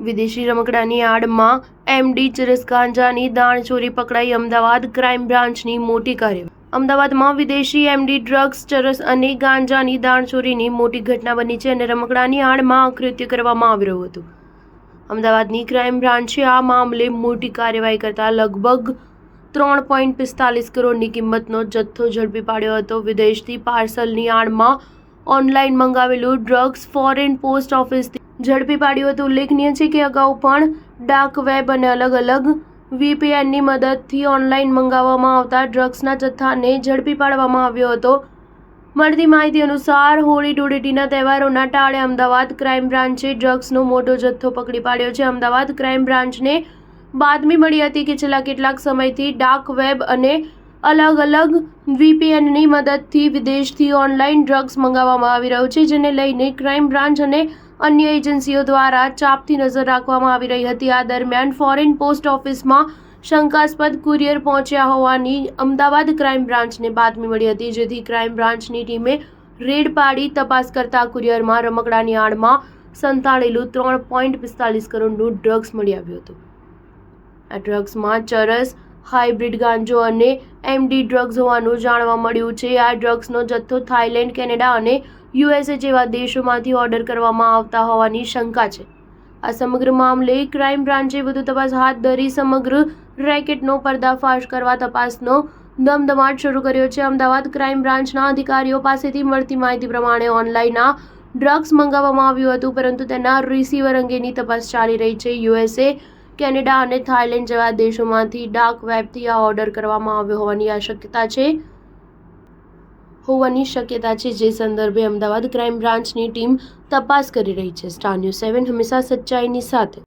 વિદેશી રમકડાની આડમાં એમડી ચરસ ગાંજાની દાણચોરી પકડાઈ. અમદાવાદ ક્રાઇમ બ્રાન્ચની મોટી કાર્યવાહી. અમદાવાદમાં વિદેશી એમડી ડ્રગ્સ, ચરસ અને ગાંજાની દાણચોરીની મોટી ઘટના બની છે અને રમકડાની આડમાં આ કૃત્ય કરવામાં આવી રહ્યું હતું. અમદાવાદની ક્રાઇમ બ્રાન્ચે આ મામલે મોટી કાર્યવાહી કરતા લગભગ 3.45 કરોડની કિંમતનો જથ્થો ઝડપી પાડ્યો હતો. વિદેશથી પાર્સલની આડમાં ઓનલાઈન મંગાવેલું ડ્રગ્સ ફોરેન પોસ્ટ ઓફિસથી ઝડપી પાડ્યું હતું. ઉલ્લેખનીય છે કે અગાઉ પણ ડાર્ક વેબ અને અલગ અલગ VPNની મદદથી ઓનલાઈન મંગાવવામાં આવતા ડ્રગ્સના જથ્થાને ઝડપી પાડવામાં આવ્યો હતો. મળતી માહિતી અનુસાર હોળી ધૂળેટીના તહેવારોના ટાળે અમદાવાદ ક્રાઇમ બ્રાન્ચે ડ્રગ્સનો મોટો જથ્થો પકડી પાડ્યો છે. અમદાવાદ ક્રાઇમ બ્રાન્ચને બાતમી મળી હતી કે છેલ્લા કેટલાક સમયથી ડાર્ક વેબ અને અલગ અલગ VPNની મદદથી વિદેશથી ઓનલાઈન ડ્રગ્સ મંગાવવામાં આવી રહ્યું છે, જેને લઈને ક્રાઇમ બ્રાન્ચ અને અન્ય એજન્સીઓ દ્વારા ચાંપતી નજર રાખવામાં આવી રહી હતી. આ દરમિયાન ફોરેન પોસ્ટ ઓફિસમાં શંકાસ્પદ કુરિયર પહોંચ્યા હોવાની અમદાવાદ ક્રાઇમ બ્રાન્ચને બાતમી મળી હતી, જેથી ક્રાઇમ બ્રાન્ચની ટીમે રેડ પાડી તપાસ કરતા કુરિયરમાં રમકડાની આડમાં સંતાડેલું 3.45 કરોડનું ડ્રગ્સ મળી આવ્યું હતું. આ ડ્રગ્સમાં ચરસ, હાઇબ્રિડ ગાંજો અને એમડી ડ્રગ્સ હોવાનું જાણવા મળ્યું છે. આ ડ્રગ્સનો જથ્થો થાઇલેન્ડ, કેનેડા અને USA જેવા દેશોમાંથી ઓર્ડર કરવામાં આવતા હોવાની શંકા છે. આ સમગ્ર મામલે ક્રાઇમ બ્રાન્ચે વધુ તપાસ હાથ ધરી સમગ્ર રેકેટનો પર્દાફાશ કરવા તપાસનો ધમધમાટ શરૂ કર્યો છે. અમદાવાદ ક્રાઇમ બ્રાન્ચના અધિકારીઓ પાસેથી મળતી માહિતી પ્રમાણે ઓનલાઈન આ ડ્રગ્સ મંગાવવામાં આવ્યું હતું, પરંતુ તેના રિસીવર અંગેની તપાસ ચાલી રહી છે. USA, કેનેડા અને થાઇલેન્ડ જેવા દેશોમાંથી ડાર્ક વેબથી આ ઓર્ડર કરવામાં આવ્યો હોવાની શક્યતા છે, જે સંદર્ભે અમદાવાદ ક્રાઇમ બ્રાન્ચની ટીમ તપાસ કરી રહી છે. સ્ટાર ન્યૂઝ 7 હંમેશા સચ્ચાઈની સાથે.